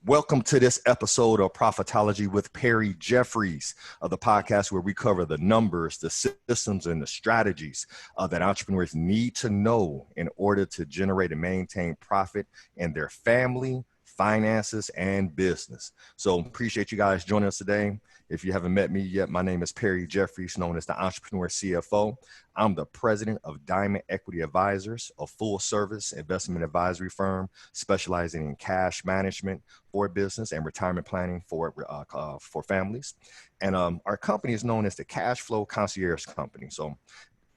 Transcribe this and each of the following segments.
Welcome to this episode of Profitology with Perry Jeffries, the podcast where we cover the numbers, the systems, and the strategies that entrepreneurs need to know in order to generate and maintain profit in their family, finances, and business. So appreciate you guys joining us today. If you haven't met me yet, my name is Perry Jeffries, known as the Entrepreneur CFO. I'm the president of Diamond Equity Advisors, a full-service investment advisory firm specializing in cash management for business and retirement planning for families. And our company is known as the Cash Flow Concierge Company. So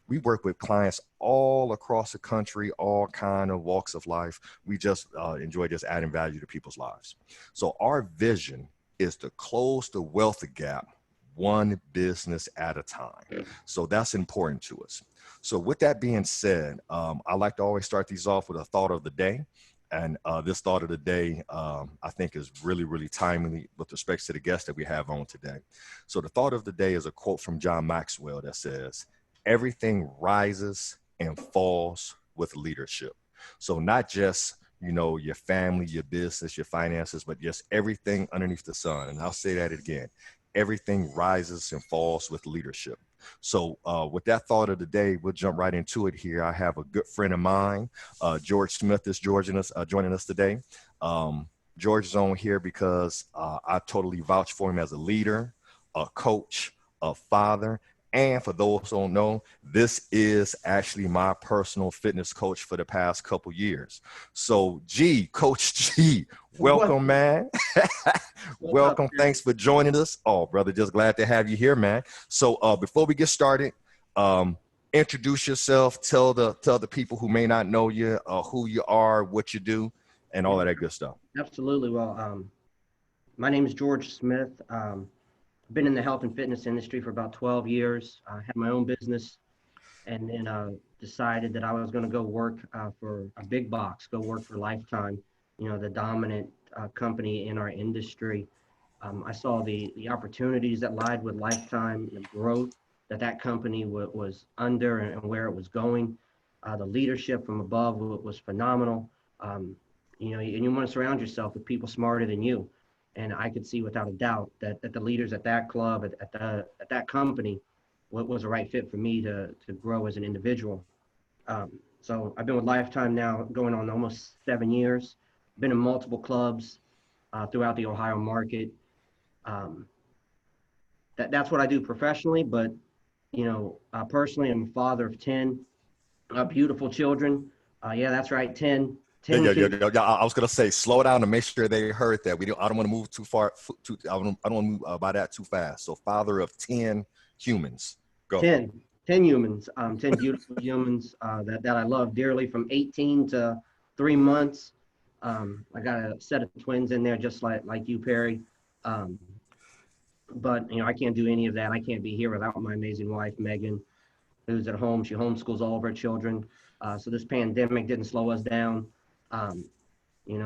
we work with clients all across the country, all kind of walks of life. We just enjoy just adding value to people's lives. So our vision is to close the wealth gap one business at a time. So that's important to us. So with that being said, I like to always start these off with a thought of the day. And this thought of the day, I think is really, really timely with respect to the guest that we have on today. So the thought of the day is a quote from John Maxwell that says, "Everything rises and falls with leadership." So not just your family, your business, your finances, but just everything underneath the sun. And I'll say that again. Everything rises and falls with leadership. So with that thought of the day, we'll jump right into it here. I have a good friend of mine, George Smith is joining us today. George is on here because I totally vouch for him as a leader, a coach, a father. And for those who don't know, this is actually my personal fitness coach for the past couple years. So Coach G, welcome, man. Welcome. Thanks for joining us. Oh, brother, just glad to have you here, man. So before we get started, introduce yourself, tell the people who may not know you, who you are, what you do, and all of that good stuff. Absolutely. Well, my name is George Smith. Been in the health and fitness industry for about 12 years. I had my own business and then decided that I was going to go work for a big box, go work for Lifetime, the dominant company in our industry. I saw the opportunities that lied with Lifetime, the growth that company was under and where it was going. The leadership from above was phenomenal. And you want to surround yourself with people smarter than you. And I could see without a doubt that the leaders at that club, at that company, was the right fit for me to grow as an individual. So I've been with Lifetime now going on almost 7 years. Been in multiple clubs throughout the Ohio market. That's what I do professionally, but personally, I'm a father of 10 beautiful children. Yeah, that's right, 10. Yeah. I was gonna say, slow down to make sure they heard that. I don't want to move too far. I don't want to move by that too fast. So, father of 10 humans. Go. 10 humans. 10 beautiful humans that I love dearly, from 18 to 3 months. I got a set of twins in there, just like you, Perry. But I can't do any of that. I can't be here without my amazing wife, Megan, who's at home. She homeschools all of her children. So this pandemic didn't slow us down.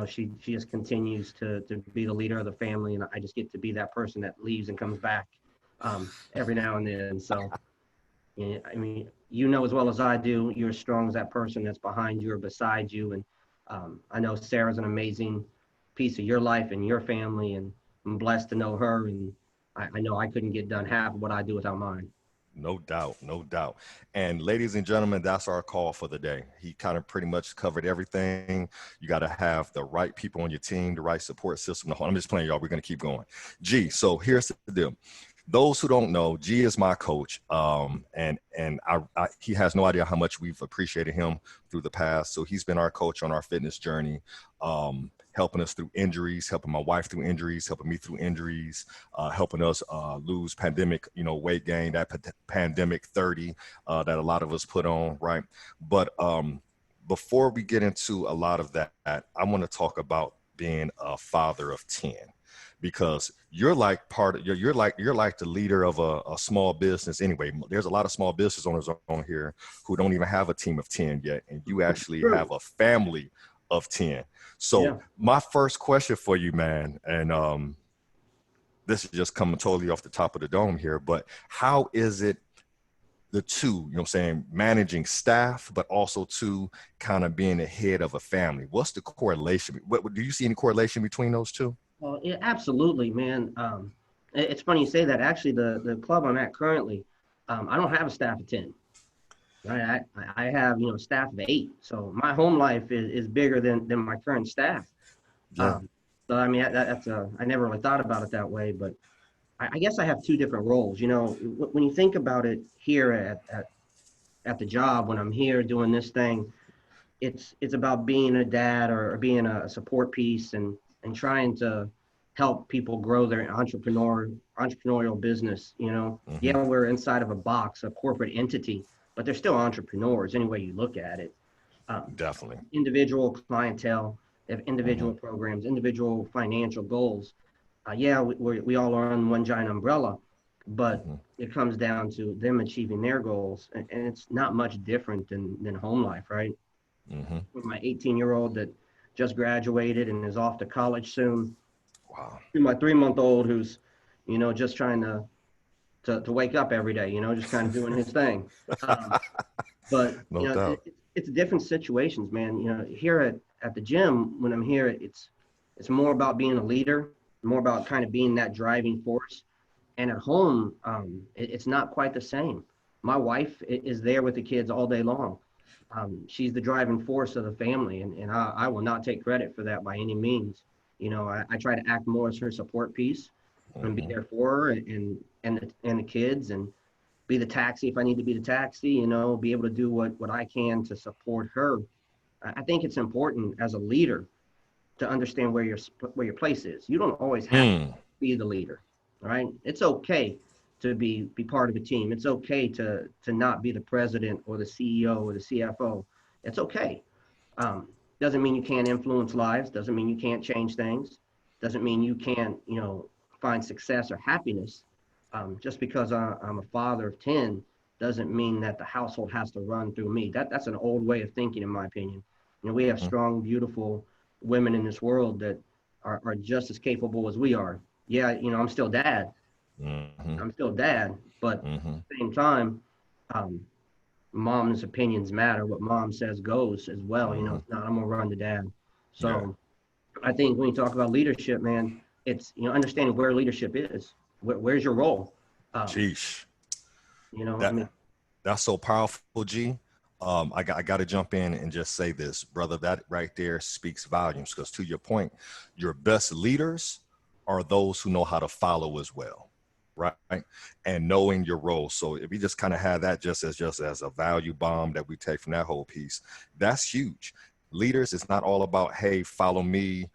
She just continues to be the leader of the family, and I just get to be that person that leaves and comes back every now and then. So, as well as I do, you're as strong as that person that's behind you or beside you. And I know Sarah's an amazing piece of your life and your family, and I'm blessed to know her. And I know I couldn't get done half of what I do without mine. No doubt. And ladies and gentlemen, that's our call for the day. He kind of pretty much covered everything. You got to have the right people on your team, the right support system. I'm just playing, y'all. We're going to keep going. G, so here's the deal. Those who don't know, G is my coach. And he has no idea how much we've appreciated him through the past. So he's been our coach on our fitness journey, helping us through injuries, helping my wife through injuries, helping me through injuries, helping us lose pandemic, weight gain, that pandemic 30 that a lot of us put on, right? But before we get into a lot of that, I want to talk about being a father of 10, because you're like you're like the leader of a small business. Anyway, there's a lot of small business owners on here who don't even have a team of 10 yet, and you actually have a family of 10. So My first question for you, man, and this is just coming totally off the top of the dome here, but how is it the two, managing staff, but also to kind of being the head of a family? What's the correlation? Do you see any correlation between those two? Oh, yeah, absolutely, man. It's funny you say that. Actually, the club I'm at currently, I don't have a staff of 10. Right? I have, a staff of 8. So my home life is bigger than my current staff. Yeah. Um, so I mean, I never really thought about it that way, but I guess I have two different roles. When you think about it here at the job, when I'm here doing this thing, it's about being a dad or being a support piece and trying to help people grow their entrepreneurial business. Hmm. Yeah, we're inside of a box, a corporate entity, but they're still entrepreneurs any way you look at it. um, Definitely. Individual clientele, they have Hmm. individual programs, individual financial goals. Yeah, we all are on one giant umbrella, but Hmm. it comes down to them achieving their goals, and it's not much different than home life, right? Hmm. With my 18-year-old that just graduated and is off to college soon, Wow. to my 3-month-old who's, just trying to wake up every day, just kind of doing his thing. Um, but No doubt. it's different situations, man. Here at the gym, when I'm here, it's more about being a leader, more about kind of being that driving force. And at home, it's not quite the same. My wife is there with the kids all day long. She's the driving force of the family, and I will not take credit for that by any means. I try to act more as her support piece and be Hmm. there for her and the kids, and be the taxi if I need to be the taxi, be able to do what I can to support her. I think it's important as a leader to understand where your place is. You don't always have to Mm. be the leader, right? It's okay to be part of a team. It's okay to not be the president or the CEO or the CFO. It's okay. Um, doesn't mean you can't influence lives. Doesn't mean you can't change things. Doesn't mean you can't, find success or happiness. Just because I'm a father of 10 doesn't mean that the household has to run through me. That's an old way of thinking, in my opinion. We have strong, beautiful women in this world that are just as capable as we are. Yeah, I'm still dad. Hmm. I'm still dad, but at Hmm. the same time, um, mom's opinions matter. What mom says goes as well. Hmm. It's not I'm gonna run the dad. Yeah. So I think when you talk about leadership, man, it's understanding where leadership is. Where's your role? Um, Jeez. I That mean, that's so powerful, G. I got to jump in and just say this, brother. That right there speaks volumes. Because to your point, your best leaders are those who know how to follow as well, right? And knowing your role. So if you just kind of have that just as a value bomb that we take from that whole piece, that's huge. Leaders, it's not all about, hey, follow me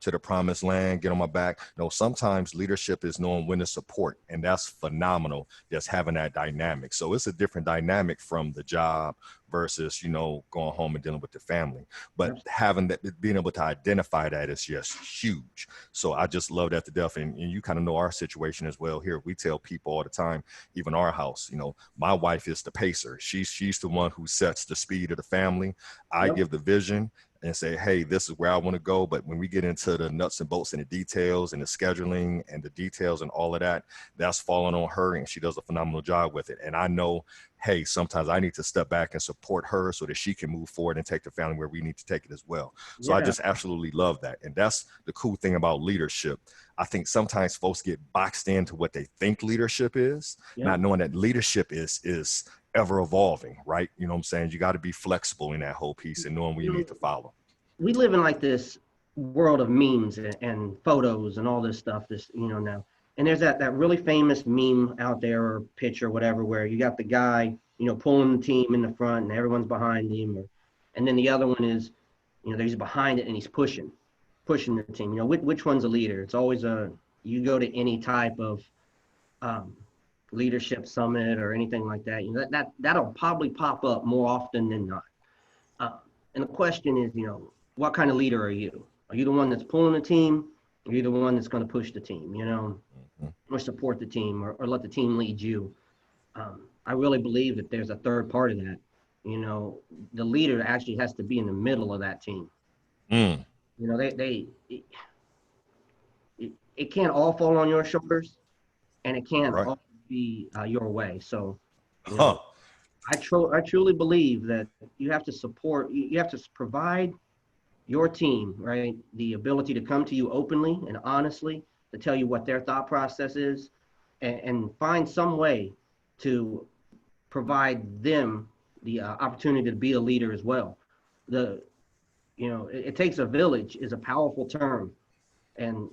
to the promised land, get on my back. No, sometimes leadership is knowing when to support, and that's phenomenal. Just having that dynamic. So it's a different dynamic from the job versus, going home and dealing with the family. But having that, being able to identify that is just huge. So I just love that to death. And you kind of know our situation as well here. We tell people all the time, even our house, my wife is the pacer. She's the one who sets the speed of the family. I yep, give the vision and say, hey, this is where I want to go. But when we get into the nuts and bolts and the details and the scheduling and the details and all of that, that's falling on her, and she does a phenomenal job with it. And I know, hey, sometimes I need to step back and support her so that she can move forward and take the family where we need to take it as well. So I yeah, just absolutely love that. And that's the cool thing about leadership. I think sometimes folks get boxed into what they think leadership is, yep. not knowing that leadership is ever evolving, right? You know what I'm saying? You got to be flexible in that whole piece and knowing where You you know, need to follow. we live in like this world of memes and photos and all this stuff. This now, and there's that really famous meme out there or picture, whatever, where you got the guy pulling the team in the front and everyone's behind him, and then the other one is he's behind it and he's pushing the team. Which one's a leader? It's always you go to any type of um, leadership summit or anything like that. That'll probably pop up more often than not. Uh, and the question is, what kind of leader are you? Are you the one that's pulling the team? Or are you the one that's going to push the team, Mhm. or support the team, or let the team lead you? I really believe that there's a third part of that. The leader actually has to be in the middle of that team. Mm, It can't all fall on your shoulders, and it can't right. all be your way. So, you Huh. know, I truly believe that you have to support, you have to provide your team, right, the ability to come to you openly and honestly to tell you what their thought process is, and find some way to provide them the opportunity to be a leader as well. The it takes a village is a powerful term, and,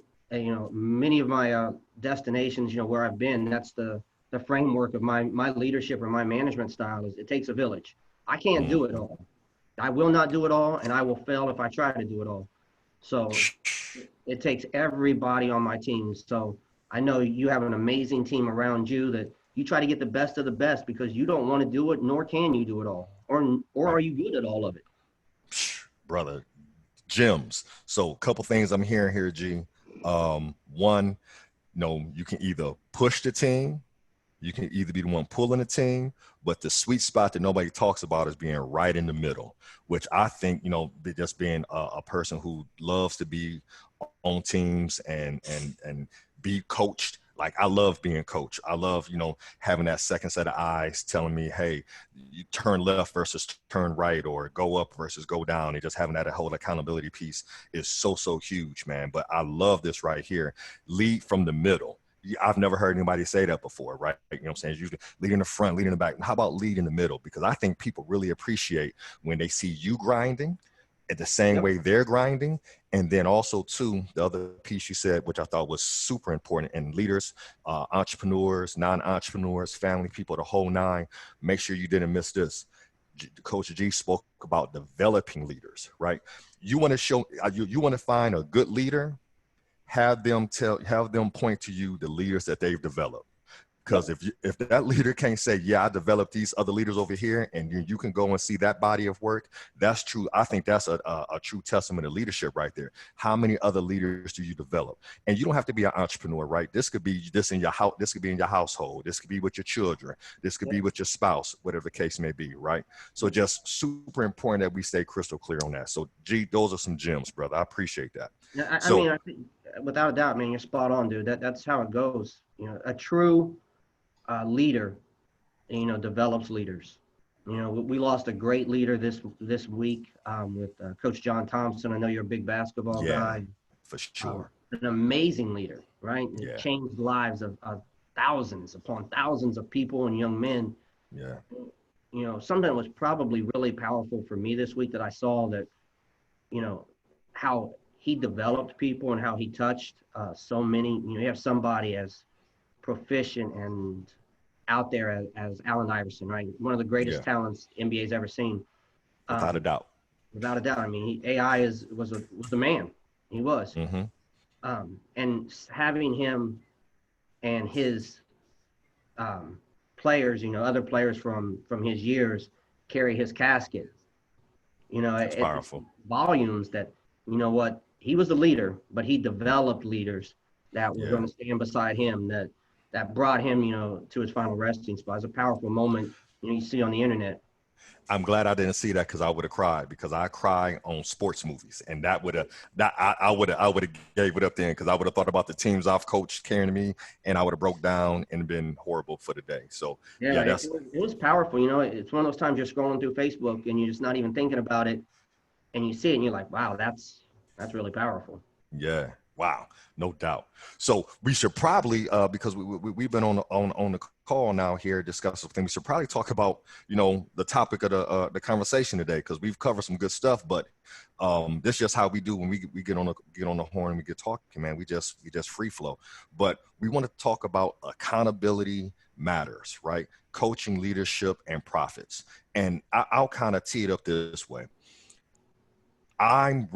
many of my destinations, where I've been, that's the framework of my leadership or my management style is it takes a village. I can't do it all. I will not do it all, and I will fail if I try to do it all. So it takes everybody on my team. So I know you have an amazing team around you that you try to get the best of the best because you don't want to do it, nor can you do it all, or Right. are you good at all of it? Brother, gems. So a couple things I'm hearing here, G. One, you can either push the team, you can either be the one pulling the team, but the sweet spot that nobody talks about is being right in the middle, which I think, just being a person who loves to be on teams and be coached. Like, I love being coached. I love, having that second set of eyes telling me, hey, you turn left versus turn right, or go up versus go down. And just having that whole accountability piece is so, so huge, man. But I love this right here. Lead from the middle. I've never heard anybody say that before, right? You know what I'm saying? It's usually lead in the front, lead in the back. How about lead in the middle? Because I think people really appreciate when they see you grinding at the same Yep. way they're grinding. And then also, too, the other piece you said, which I thought was super important, and leaders, entrepreneurs, non-entrepreneurs, family people, the whole nine, make sure you didn't miss this. Coach G spoke about developing leaders, right? You want to show, you want to find a good leader, have them point to you the leaders that they've developed. Because Yep. if that leader can't say, yeah, I developed these other leaders over here, and you can go and see that body of work, that's true. I think that's a true testament of leadership right there. How many other leaders do you develop? And you don't have to be an entrepreneur, right? This could be this in your house. This could be in your household. This could be with your children. This could be Yep. with your spouse, whatever the case may be, right? So Yep. just super important that we stay crystal clear on that. So, G, those are some gems, brother. I appreciate that. Yeah, I So, mean, I think without a doubt, man, you're spot on, dude. That's how it goes. A true leader, develops leaders. We lost a great leader this week with Coach John Thompson. I know you're a big basketball yeah, guy. for sure. An amazing leader, right? It Yeah, changed the lives of thousands upon thousands of people and young men. yeah, Something that was probably really powerful for me this week that I saw that, you know, how he developed people and how he touched so many. You have somebody as proficient and out there as Allen Iverson, right? One of the greatest yeah, talents NBA's ever seen, without a um, doubt. without a doubt. I mean, AI was a man. He was, Mm-hmm. and having him and his um, players, other players from his years carry his casket. That's It powerful. volumes that what he was a leader, but he developed leaders that were Yeah. going to stand beside him that brought him, to his final resting spot. It's a powerful moment, you see on the internet. I'm glad I didn't see that because I would have cried, because I cry on sports movies, and that would have that I would have gave it up then, because I would have thought about the teams I've coached carrying me, and I would have broke down and been horrible for the day. So Yeah, yeah, it that's was, it was powerful. It's one of those times you're scrolling through Facebook and you're just not even thinking about it, and you see it and you're like, wow, that's really powerful. yeah. Wow, no doubt. So we should probably, because we've been on the call now here discussing things. We should probably talk about the topic of the conversation today, because we've covered some good stuff. But this is just how we do when we get on the horn and we get talking, man. We just free flow. But we want to talk about accountability matters, right? Coaching, leadership, and profits. And I'll kind of tee it up this way. I'm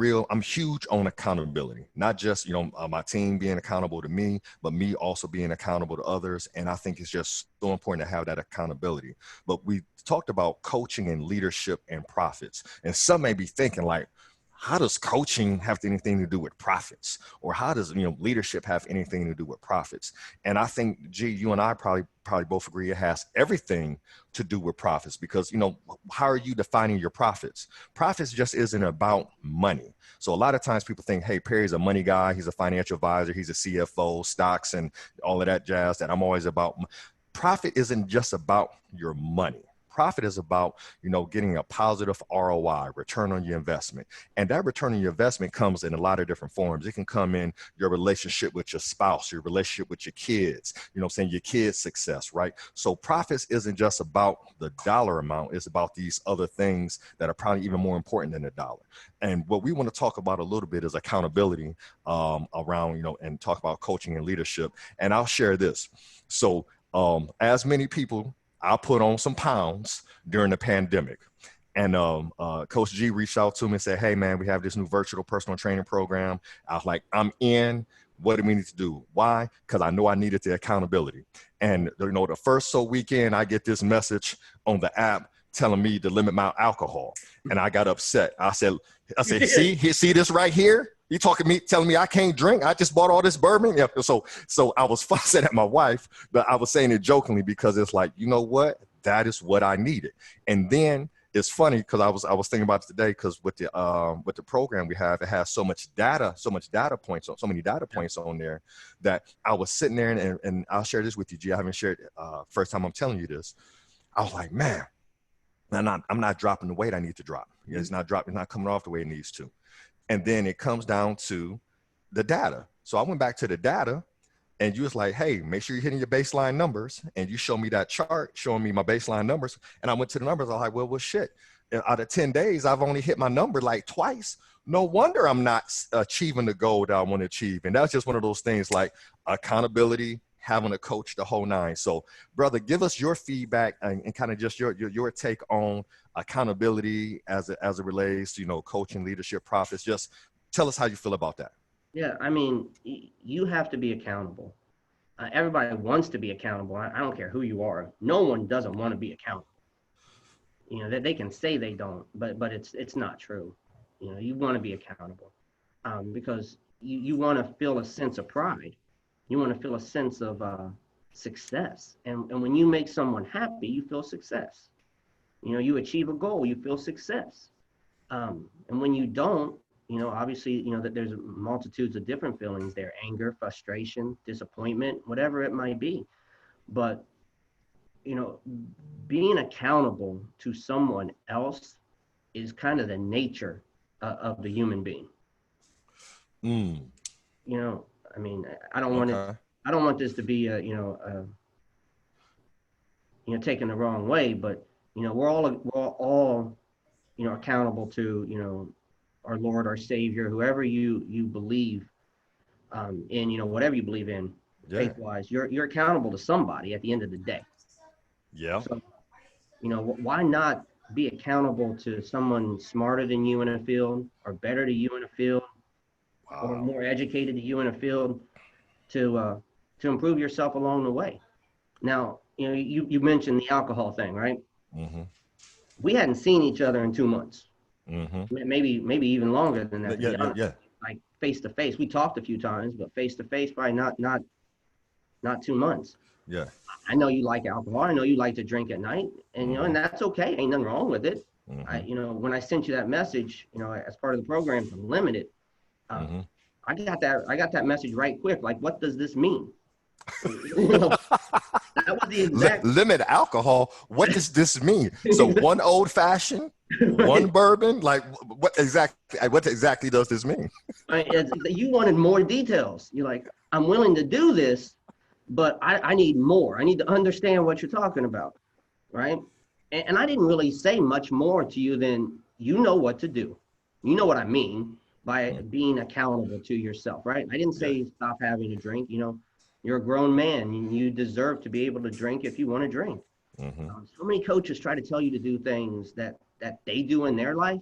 huge on accountability, not just, my team being accountable to me, but me also being accountable to others. And I think it's just so important to have that accountability. But we talked about coaching and leadership and profits. And some may be thinking like, how does coaching have anything to do with profits? Or how does, leadership have anything to do with profits? And I think, G, you and I probably both agree it has everything to do with profits, because, how are you defining your profits? Profits just isn't about money. So a lot of times people think, hey, Perry's a money guy. He's a financial advisor. He's a CFO, stocks, and all of that jazz that I'm always about. Profit isn't just about your money. profit is about, getting a positive ROI, return on your investment. And that return on your investment comes in a lot of different forms. It can come in your relationship with your spouse, your relationship with your kids, your kids' success, right? So profits isn't just about the dollar amount. It's about these other things that are probably even more important than the dollar. And what we want to talk about a little bit is accountability around, and talk about coaching and leadership. And I'll share this. So as many people, I put on some pounds during the pandemic. And Coach G reached out to me and said, hey, man, we have this new virtual personal training program. I was like, I'm in. What do we need to do? Why? Because I know I needed the accountability. And, the first weekend, I get this message on the app telling me to limit my alcohol. And I got upset. I said, see this right here? You telling me I can't drink? I just bought all this bourbon. Yeah. So I was fussing at my wife, but I was saying it jokingly because it's like, you know what? That is what I needed. And then it's funny because I was thinking about it today, because with the program we have, it has so many data points on there, that I was sitting there and I'll share this with you, G. I haven't shared first time I'm telling you this. I was like, man, I'm not dropping the weight I need to drop. It's not coming off the way it needs to. And then it comes down to the data. So I went back to the data, and you was like, hey, make sure you're hitting your baseline numbers. And you show me that chart showing me my baseline numbers. And I went to the numbers. I was like, well, shit. Out of 10 days, I've only hit my number like twice. No wonder I'm not achieving the goal that I want to achieve. And that's just one of those things, like accountability, having a coach, the whole nine. So, brother, give us your feedback and kind of just your take on accountability as it relates to, coaching, leadership, profits. Just tell us how you feel about that. Yeah, I mean, you have to be accountable. Everybody wants to be accountable. I don't care who you are. No one doesn't want to be accountable. That they can say they don't, but it's not true. You want to be accountable because you want to feel a sense of pride. You want to feel a sense of success. And when you make someone happy, you feel success. You achieve a goal, you feel success. And when you don't, obviously, that there's multitudes of different feelings there: anger, frustration, disappointment, whatever it might be. But, being accountable to someone else is kind of the nature of the human being. I mean, I don't want this to be taken the wrong way, but we're all accountable to our Lord, our Savior, whoever you believe in, whatever you believe in, faith-wise, you're accountable to somebody at the end of the day. Yeah. So, why not be accountable to someone smarter than you in a field, or better to you in a field, or more educated to you in a field, to improve yourself along the way? Now, you mentioned the alcohol thing, right? Mm-hmm. We hadn't seen each other in 2 months. Mm-hmm. Maybe even longer than that. Yeah. Like face to face, we talked a few times, but face to face, probably not 2 months. Yeah. I know you like alcohol. I know you like to drink at night, and and that's okay. Ain't nothing wrong with it. Mm-hmm. When I sent you that message, as part of the program to limit it, I got that message right quick. Like, what does this mean? That was the exact limit alcohol. What does this mean? So one old fashioned, one bourbon. Like what exactly does this mean? You wanted more details. You're like, I'm willing to do this, but I need more. I need to understand what you're talking about, right? And I didn't really say much more to you than what to do. You know what I mean by being accountable to yourself, right? I didn't say stop having a drink. You're a grown man and you deserve to be able to drink if you want to drink. So many coaches try to tell you to do things that they do in their life,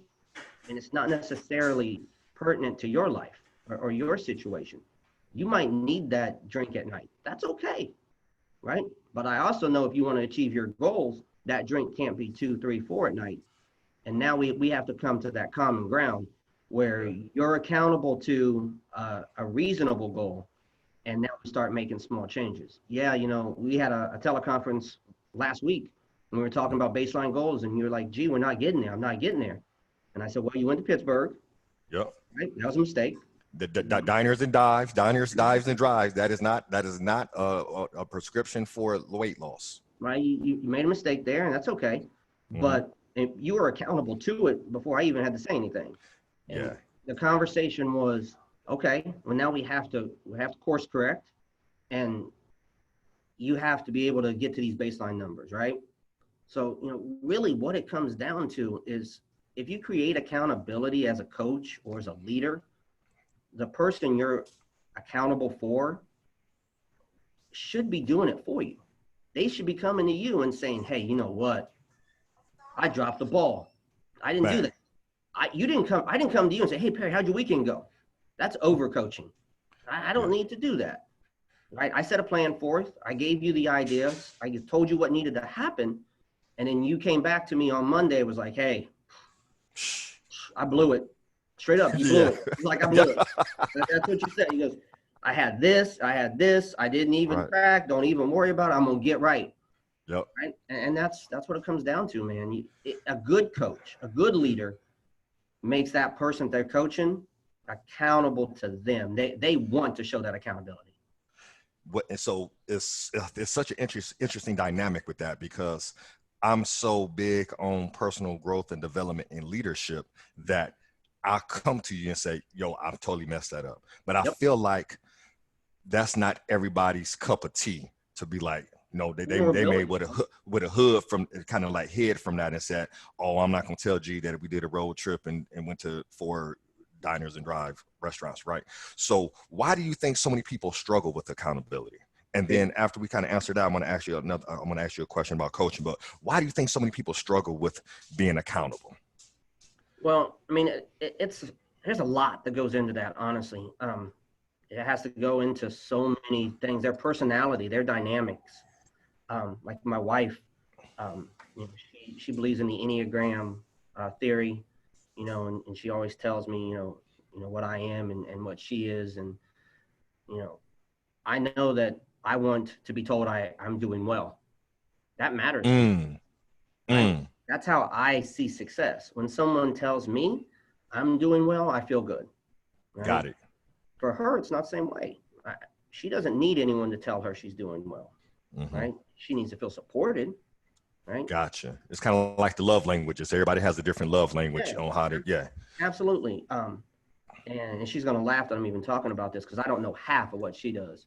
and it's not necessarily pertinent to your life or your situation. You might need that drink at night. That's okay, right? But I also know if you want to achieve your goals, that drink can't be 2, 3, 4 at night. And now we have to come to that common ground where you're accountable to a reasonable goal. And now we start making small changes. Yeah, we had a teleconference last week and we were talking about baseline goals, and you're like, gee, we're not getting there. I'm not getting there. And I said, well, you went to Pittsburgh. Yep. Right? That was a mistake. The diners, dives, and drives. That is not a prescription for weight loss. Right? You made a mistake there, and that's okay. but you were accountable to it before I even had to say anything. And Yeah. the conversation was, okay, well, now we have to course correct, and you have to be able to get to these baseline numbers, right? So, really what it comes down to is, if you create accountability as a coach or as a leader, the person you're accountable for should be doing it for you. They should be coming to you and saying, hey, you know what? I dropped the ball. I didn't do Man. that. I didn't come to you and say, hey, Perry, how'd your weekend go? That's overcoaching. I don't Yeah. need to do that. Right? I set a plan forth. I gave you the ideas. I told you what needed to happen. And then you came back to me on Monday. It was like, hey, I blew it. Straight up, you blew Yeah. it. It's like, I Yeah. blew it. That's what you said. He goes, I had this. I didn't even Right. crack. Don't even worry about it. I'm going to get right. Yep. Right. And that's what it comes down to, man. A good coach, a good leader makes that person they're coaching accountable to them. They want to show that accountability. And so it's such an interesting dynamic with that, because I'm so big on personal growth and development and leadership that I'll come to you and say, yo, I've totally messed that up. But I Yep. feel like that's not everybody's cup of tea to be like, no, they made with a hood from kind of like hid from that and said, oh, I'm not going to tell G that we did a road trip and went to 4 diners and drive restaurants, right? So why do you think so many people struggle with accountability? And then after we kind of answer that, I'm going to ask you a question about coaching, but why do you think so many people struggle with being accountable? Well, I mean, there's a lot that goes into that, honestly. It has to go into so many things, their personality, their dynamics. Like my wife, she believes in the Enneagram theory, and she always tells me, what I am and what she is. And, I know that I want to be told I'm doing well. That matters to me, Mm, right? mm, That's how I see success. When someone tells me I'm doing well, I feel good, right? got it. For her, it's not the same way. She doesn't need anyone to tell her she's doing well, Mm-hmm. right? She needs to feel supported, right? Gotcha. It's kind of like the love languages. Everybody has a different love language Yeah, on how to, yeah. absolutely. And she's gonna laugh that I'm even talking about this, because I don't know half of what she does.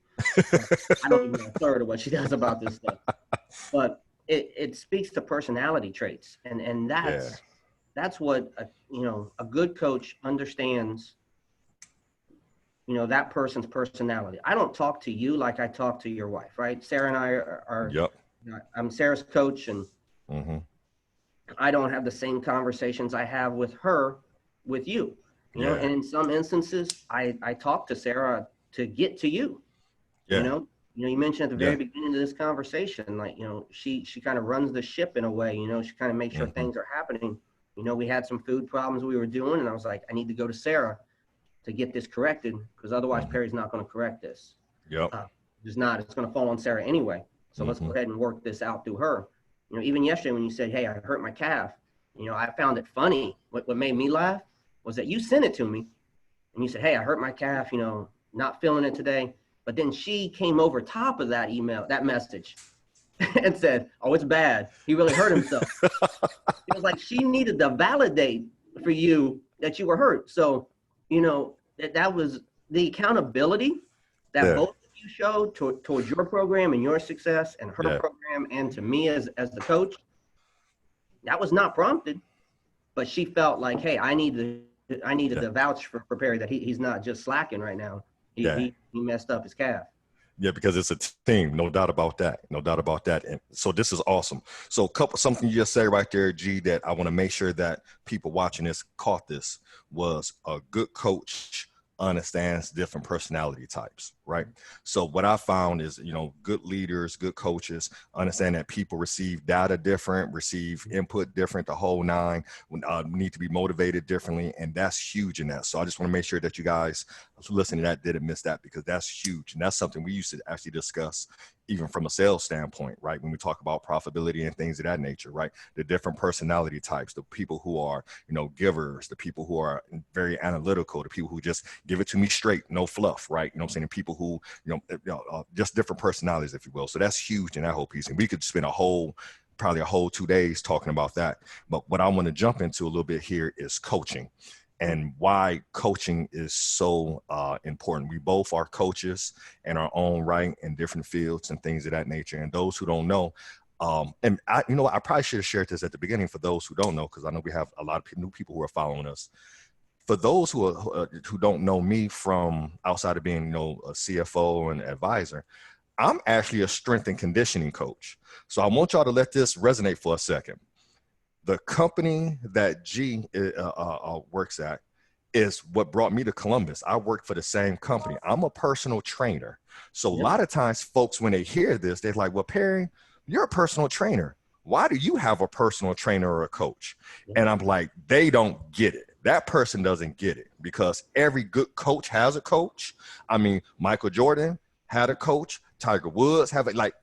I don't even know a third of what she does about this stuff. But it speaks to personality traits, and Yeah. that's what a good coach understands. That person's personality. I don't talk to you like I talk to your wife, right? Sarah and I are Yep. I'm Sarah's coach, and Mm-hmm. I don't have the same conversations I have with her with you. Yeah. And in some instances, I talk to Sarah to get to you. you Yeah. know you mentioned at the very Yeah. beginning of this conversation, like, she kind of runs the ship in a way. She kind of makes sure Mm-hmm. things are happening. We had some food problems we were doing, and I was like, I need to go to Sarah to get this corrected, because otherwise Mm-hmm. Perry's not going to correct this. Yep. It's not. It's going to fall on Sarah anyway. So let's Mm-hmm. go ahead and work this out through her. Even yesterday when you said, hey, I hurt my calf, I found it funny. What made me laugh was that you sent it to me and you said, hey, I hurt my calf, not feeling it today. But then she came over top of that message and said, oh, it's bad. He really hurt himself. It was like she needed to validate for you that you were hurt. So, that was the accountability that Yeah. both of you showed towards your program and your success, and her Yeah. program, and to me as the coach. That was not prompted, but she felt like, hey, I needed Yeah. to vouch for Perry, that he's not just slacking right now. Yeah. He messed up his calf. Yeah, because it's a team, no doubt about that. No doubt about that. And so this is awesome. So something you just said right there, G, that I want to make sure that people watching this caught this, was a good coach understands different personality types, right? So what I found is, good leaders, good coaches understand that people receive data different, receive input different, the whole nine, need to be motivated differently. And that's huge in that. So I just want to make sure that you guys listening to that didn't miss that, because that's huge. And that's something we used to actually discuss even from a sales standpoint, right? When we talk about profitability and things of that nature, right? The different personality types, the people who are, givers, the people who are very analytical, the people who just give it to me straight, no fluff, right? I'm saying? The people who, just different personalities, if you will. So that's huge in that whole piece. And we could spend a whole probably a whole 2 days talking about that. But what I want to jump into a little bit here is coaching and why coaching is so important. We both are coaches in our own right in different fields and things of that nature. And those who don't know, and I, I probably should have shared this at the beginning for those who don't know, because I know we have a lot of new people who are following us. For those who don't know me from outside of being, a CFO and advisor, I'm actually a strength and conditioning coach. So I want y'all to let this resonate for a second. The company that G works at is what brought me to Columbus. I work for the same company. I'm a personal trainer. So a lot of times folks, when they hear this, they're like, well, Perry, you're a personal trainer. Why do you have a personal trainer or a coach? And I'm like, they don't get it. That person doesn't get it, because every good coach has a coach. I mean, Michael Jordan had a coach. Tiger Woods have it. Like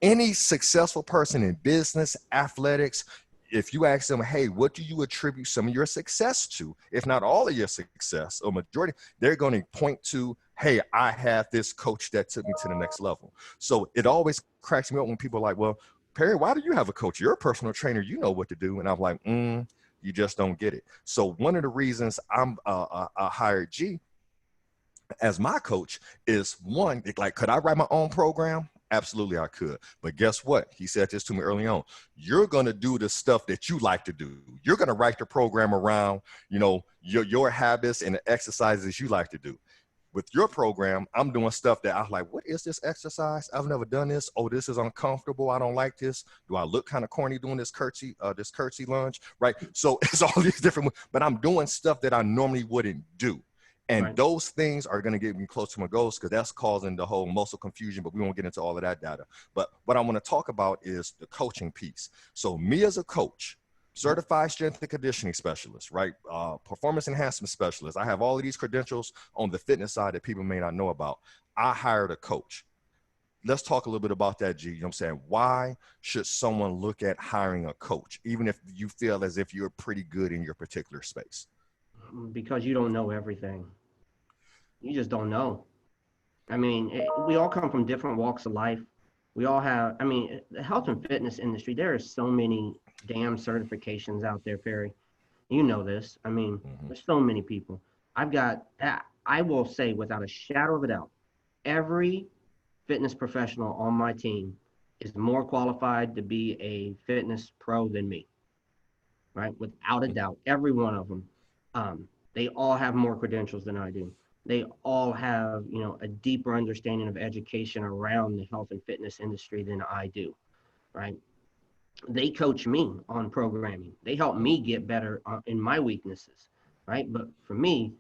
any successful person in business, athletics, if you ask them, hey, what do you attribute some of your success to? If not all of your success or majority, they're going to point to, hey, I had this coach that took me to the next level. So it always cracks me up when people are like, well, Perry, why do you have a coach? You're a personal trainer. You know what to do. And I'm like, you just don't get it. So one of the reasons I hired G as my coach is, one, like, could I write my own program? Absolutely, I could. But guess what? He said this to me early on. You're going to do the stuff that you like to do. You're going to write the program around, your habits and the exercises you like to do. With your program, I'm doing stuff that I'm like, what is this exercise? I've never done this. Oh, this is uncomfortable. I don't like this. Do I look kind of corny doing this curtsy lunge? Right. So it's all these different, but I'm doing stuff that I normally wouldn't do. And those things are going to get me close to my goals, because that's causing the whole muscle confusion, but we won't get into all of that data. But what I want to talk about is the coaching piece. So me as a coach, certified strength and conditioning specialist, right? Performance enhancement specialist. I have all of these credentials on the fitness side that people may not know about. I hired a coach. Let's talk a little bit about that, G. You know what I'm saying? Why should someone look at hiring a coach, even if you feel as if you're pretty good in your particular space? Because you don't know everything. You just don't know. I mean, we all come from different walks of life. We all have, the health and fitness industry, there are so many damn certifications out there, Perry. You know this. There's so many people. I will say without a shadow of a doubt, every fitness professional on my team is more qualified to be a fitness pro than me, right? Without a doubt, every one of them. They all have more credentials than I do. They all have, a deeper understanding of education around the health and fitness industry than I do, right? They coach me on programming. They help me get better in my weaknesses, right? But for me,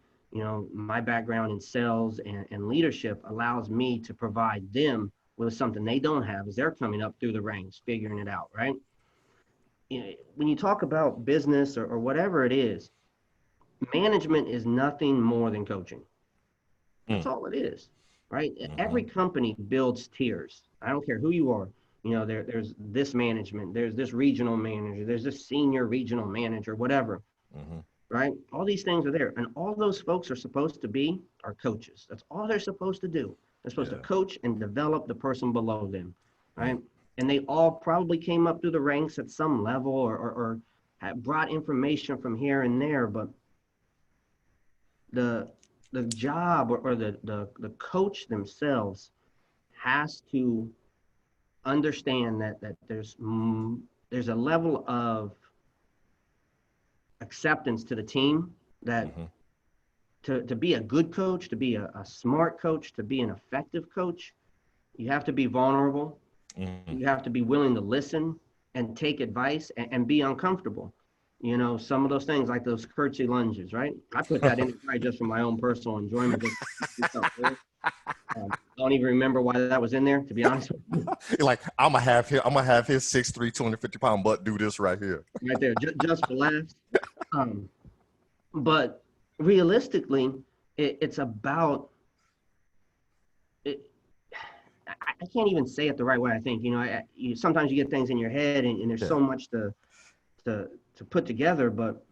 my background in sales and leadership allows me to provide them with something they don't have as they're coming up through the ranks, figuring it out, right? When you talk about business or whatever it is, management is nothing more than coaching. That's all it is, right? Every company builds tiers. I don't care who you are. There's this management, there's this regional manager, there's this senior regional manager, whatever, right? All these things are there. And all those folks are supposed to be are coaches. That's all they're supposed to do. They're supposed to coach and develop the person below them, right? And they all probably came up through the ranks at some level or have brought information from here and there, but the job or the coach themselves has to understand that there's a level of acceptance to the team that to be a good coach, to be a smart coach, to be an effective coach, you have to be vulnerable. You have to be willing to listen and take advice and be uncomfortable. Some of those things like those curtsy lunges, right? I put that in right just for my own personal enjoyment. I don't even remember why that was in there, to be honest with you. Like, I'm gonna have his 6'3", 250-pound butt do this right here. Right there, just for laughs. But realistically, it's about it. I can't even say it the right way. I think sometimes you get things in your head, and there's so much to put together. But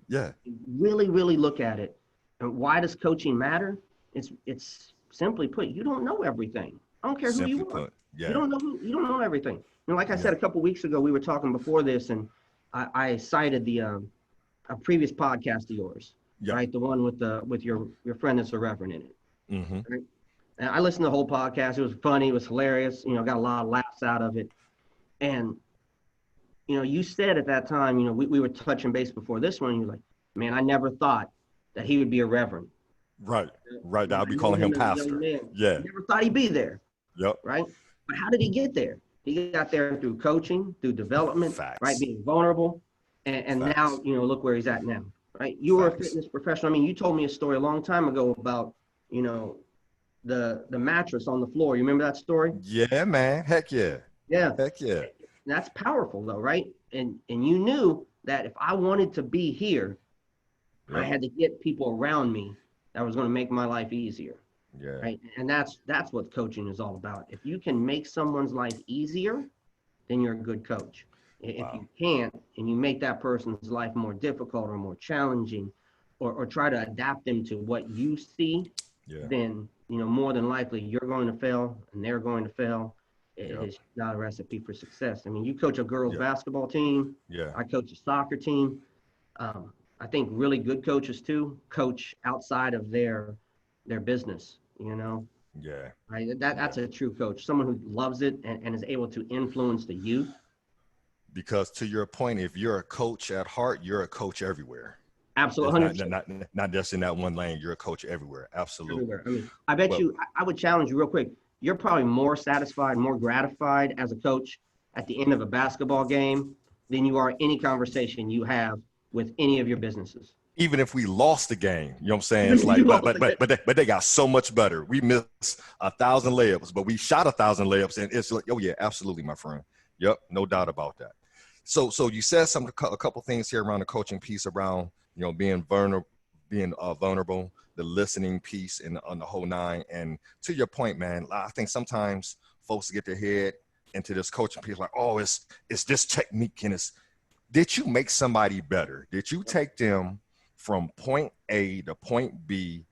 really, really look at it. And why does coaching matter? It's simply put, you don't know everything. I don't care who Simply you are. put, yeah. You don't know everything. Like I Yeah. said, a couple of weeks ago, we were talking before this, and I cited a previous podcast of yours, Yeah. right? The one with your friend that's a reverend in it. Mm-hmm. Right? And I listened to the whole podcast. It was funny. It was hilarious. Got a lot of laughs out of it. And, you said at that time, we were touching base before this one. You're like, man, I never thought that he would be a reverend. Right. Right. I'll I be know calling him him as a young pastor. man. Yeah. I never thought he'd be there. Yep. Right. But how did he get there? He got there through coaching, through development, right? Facts. Being vulnerable. And now, Facts. look where he's at now, right? You were a Facts. fitness professional. I mean, you told me a story a long time ago about, you know, the mattress on the floor. You remember that story? Yeah, man. Heck yeah. Yeah. Heck yeah. That's powerful though, right? And you knew that if I wanted to be here, I Yep. had to get people around me that was going to make my life easier. Yeah. Right. And that's what coaching is all about. If you can make someone's life easier, then you're a good coach. If Wow. you can't, and you make that person's life more difficult or more challenging, or try to adapt them to what you see, Yeah. then more than likely you're going to fail and they're going to fail. Yep. It's not a recipe for success. I mean, you coach a girls Yeah. basketball team. Yeah. I coach a soccer team. I think really good coaches too coach outside of their business. Yeah. Right? That's a true coach, someone who loves it and is able to influence the youth. Because to your point, if you're a coach at heart, you're a coach everywhere. It's Absolutely, not 100%. not just in that one lane. You're a coach everywhere. Absolutely. Everywhere. I mean, I bet Well, you, I would challenge you real quick. You're probably more satisfied, more gratified as a coach at the end of a basketball game than you are any conversation you have with any of your businesses. even if we lost the game, you know what I'm saying? Even It's if you like, lost the game. but they got so much better. We missed 1,000 layups, but we shot 1,000 layups, and it's like, oh yeah, absolutely, my friend. Yep, no doubt about that. So you said a couple things here around the coaching piece around being vulnerable, the listening piece, and on the whole nine. And to your point, man, I think sometimes folks get their head into this coaching piece like, oh, it's this technique, and it's did you make somebody better? Did you take them from point A to point B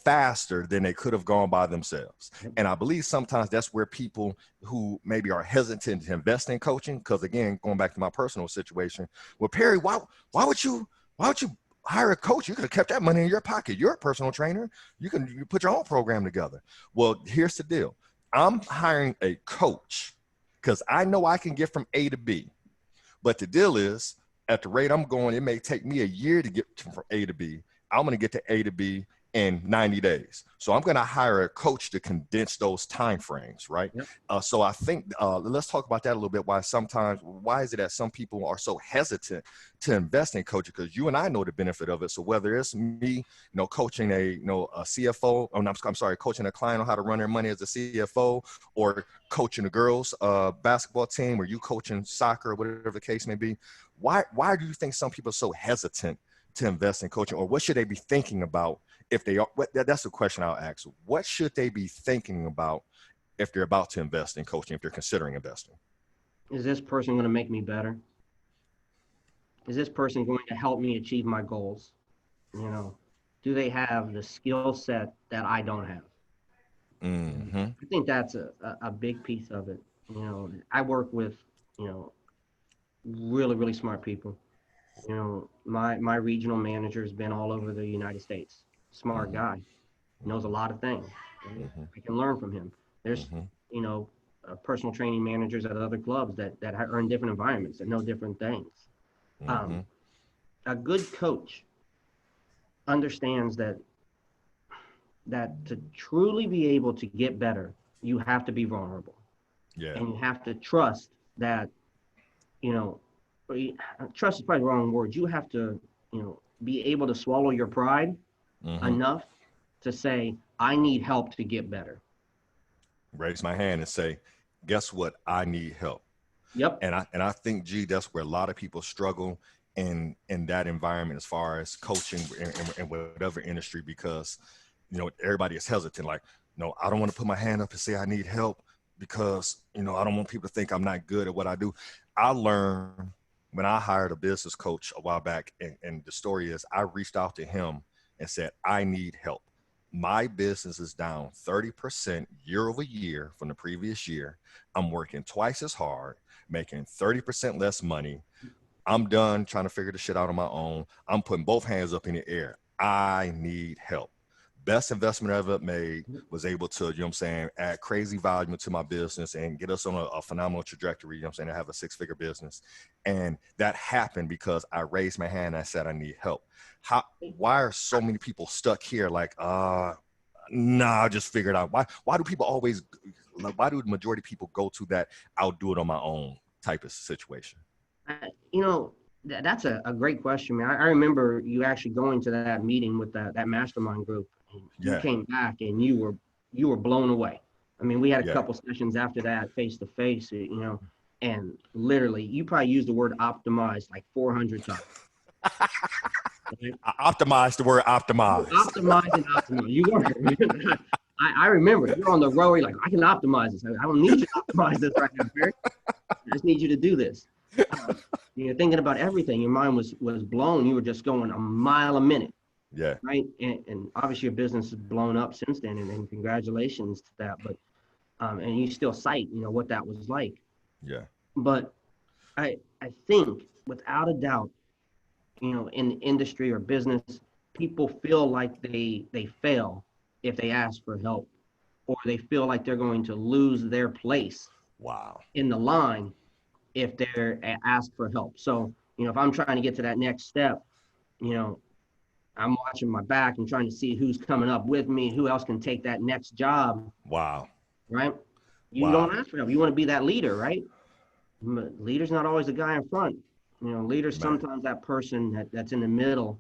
faster than they could have gone by themselves? And I believe sometimes that's where people who maybe are hesitant to invest in coaching, because again, going back to my personal situation, well, Perry, why would you hire a coach? You could have kept that money in your pocket. You're a personal trainer. You put your own program together. Well, here's the deal. I'm hiring a coach because I know I can get from A to B. But the deal is, at the rate I'm going, it may take me a year to get from A to B. I'm going to get to A to B in 90 days. So I'm going to hire a coach to condense those time frames, right? Yep. So I think let's talk about that a little bit. Why is it that some people are so hesitant to invest in coaching? Because you and I know the benefit of it. So whether it's me, coaching a CFO, I'm sorry, coaching a client on how to run their money as a CFO, or coaching a girls basketball team, or you coaching soccer, or whatever the case may be. Why do you think some people are so hesitant to invest in coaching, or what should they be thinking about if they are? That's the question I'll ask. What should they be thinking about if they're about to invest in coaching, if they're considering investing? Is this person going to make me better? Is this person going to help me achieve my goals? Do they have the skill set that I don't have? Mm-hmm. I think that's a big piece of it. I work with, really, really smart people. My regional manager has been all over the United States. Smart guy, knows a lot of things. Right? Mm-hmm. I can learn from him. There's, Mm-hmm. personal training managers at other clubs that are in different environments that know different things. Mm-hmm. A good coach understands that to truly be able to get better, you have to be vulnerable. Yeah. And you have to trust that, trust is probably the wrong word. You have to, be able to swallow your pride enough to say, I need help to get better. Raise my hand and say, guess what? I need help. Yep. And I think, that's where a lot of people struggle in that environment as far as coaching in whatever industry, because everybody is hesitant. Like, no, I don't want to put my hand up and say I need help because I don't want people to think I'm not good at what I do. I learned when I hired a business coach a while back, and the story is I reached out to him and said, I need help. my business is down 30% year over year from the previous year. I'm working twice as hard, making 30% less money. I'm done trying to figure the shit out on my own. I'm putting both hands up in the air. I need help. Best investment I ever made, was able to, you know what I'm saying, add crazy volume to my business and get us on a phenomenal trajectory, you know what I'm saying, to have a 6-figure business. And that happened because I raised my hand and I said, I need help. Why are so many people stuck here like, nah, I just figured out? Why do people always, like, why do the majority of people go to that I'll do it on my own type of situation? You know, that's a great question, man. I remember you actually going to that meeting with that mastermind group. And you Yeah, came back and you were blown away. I mean, we had a yeah. couple sessions after that, face to face, you know, and literally, you probably used the word optimize like 400 times. Right? I optimized the word You optimize. optimize and optimize. You were. I remember you're on the road. You're like, I can optimize this. I don't need you to optimize this right now, Perry. I just need you to do this. You're thinking about everything. Your mind was blown. You were just going a mile a minute, Yeah, right? And obviously your business has blown up since then, and congratulations to that. But and you still cite, you know, what that was like. yeah. But I think without a doubt, you know, in the industry or business, people feel like they fail if they ask for help, or they feel like they're going to lose their place Wow. in the line if they're asked for help. So, you know, if I'm trying to get to that next step, you know, I'm watching my back and trying to see who's coming up with me, who else can take that next job, Wow. right? You Wow. don't ask for help. You want to be that leader, right? Leader's not always the guy in front. You know, leader's Man, sometimes that person that's in the middle,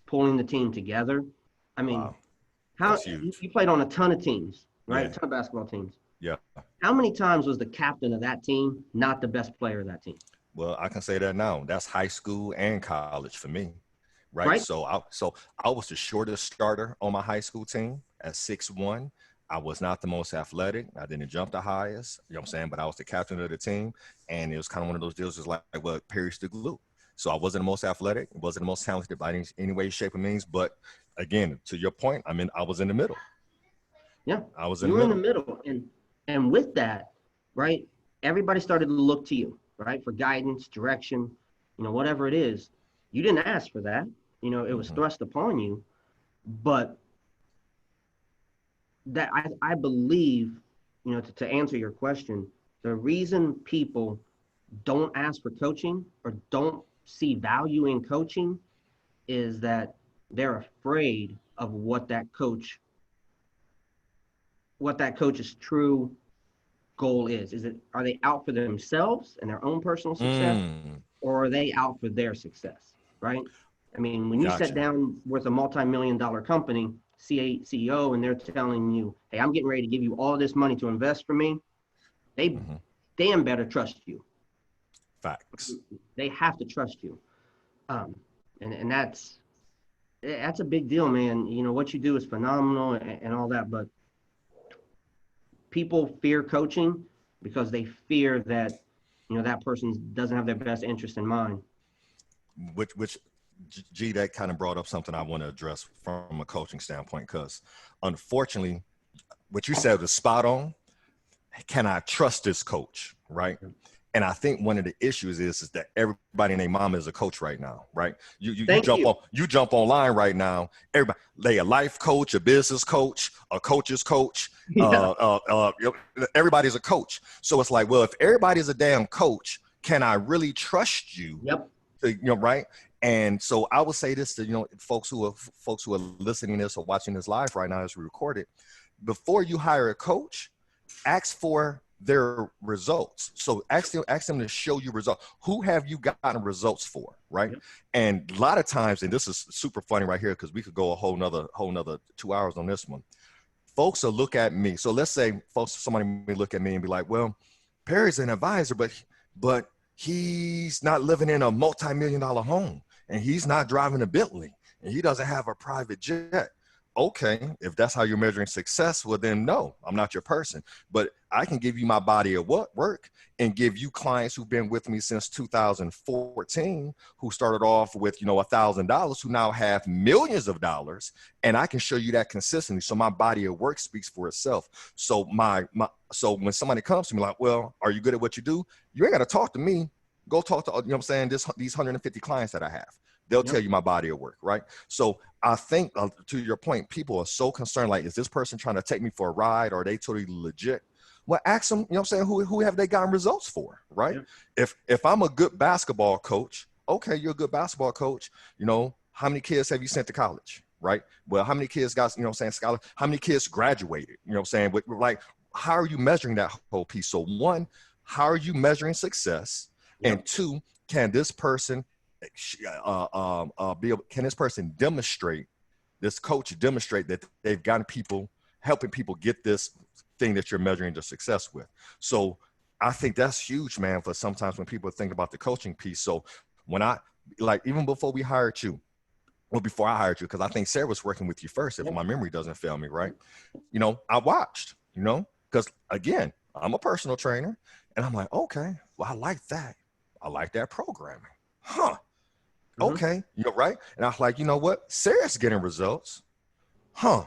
pulling the team together. I mean, wow. how That's huge. you played on a ton of teams, right? A Yeah. ton of basketball teams. Yeah. How many times was the captain of that team not the best player of that team? Well, I can say that now. That's high school and college for me. Right. Right? So I was the shortest starter on my high school team at 6'1". I was not the most athletic. I didn't jump the highest, you know what I'm saying? But I was the captain of the team. And it was kind of one of those deals, just like what Perry's the glue. So I wasn't the most athletic, wasn't the most talented by any way, shape, or means. But again, to your point, I was in the middle. Yeah. I was in You the were in the middle. middle. And with that, right, everybody started to look to you, right, for guidance, direction, you know, whatever it is. You didn't ask for that. You know, it was Hmm. thrust upon you. But that I believe, you know, to answer your question, the reason people don't ask for coaching or don't see value in coaching is that they're afraid of what that coach's true goal is. Is it, are they out for themselves and their own personal success, Mm, or are they out for their success? Right? I mean, when you sit gotcha. down with a multi-million-dollar company CEO and they're telling you, hey, I'm getting ready to give you all this money to invest for me, they Hmm. damn better trust you. Facts. They have to trust you. um, and that's a big deal, man. You know, what you do is phenomenal and all that, but people fear coaching because they fear that, you know, that person doesn't have their best interest in mind. Which G, that kind of brought up something I want to address from a coaching standpoint, because unfortunately, what you said was spot on. Can I trust this coach? Right. And I think one of the issues is that everybody and their mama is a coach right now, right? Thank you. You jump online right now. Everybody, they a life coach, a business coach, a coach's coach. Yeah. Everybody's a coach. So it's like, well, if everybody's a damn coach, can I really trust you? Yep. Right? And so I would say this to, folks who are listening to this or watching this live right now as we record it. Before you hire a coach, ask for their results. So ask them to show you results. Who have you gotten results for, right? Yep. And a lot of times, and this is super funny right here, because we could go a whole nother 2 hours on this one. Folks will look at me. So let's say somebody may look at me and be like, well, Perry's an advisor, but he's not living in a multi-million-dollar home, and he's not driving a Bentley, and he doesn't have a private jet. okay, if that's how you're measuring success, well then no, I'm not your person. But I can give you my body of work and give you clients who've been with me since 2014, who started off with, $1,000, who now have millions of dollars, and I can show you that consistently. So my body of work speaks for itself. So so when somebody comes to me like, well, are you good at what you do? You ain't got to talk to me. Go talk to, what I'm saying, these 150 clients that I have. They'll tell you my body of work, right? So I think, to your point, people are so concerned, like, is this person trying to take me for a ride, or are they totally legit? Well, ask them, who have they gotten results for, right? Yeah. If I'm a good basketball coach, okay, you're a good basketball coach, how many kids have you sent to college, right? Well, how many kids got, scholarship? How many kids graduated, With, like, how are you measuring that whole piece? So one, how are you measuring success? Yep. And two, can this person can this person demonstrate, this coach demonstrate that they've gotten people, helping people get this thing that you're measuring the success with? So I think that's huge, man, for sometimes when people think about the coaching piece. So when even before we hired you, well, before I hired you, because I think Sarah was working with you first, if my memory doesn't fail me, right? I watched, because again, I'm a personal trainer, and I'm like, okay, well, I like that. I like that programming. Huh. Okay, right? And I was like, you know what? Sarah's getting results. Huh.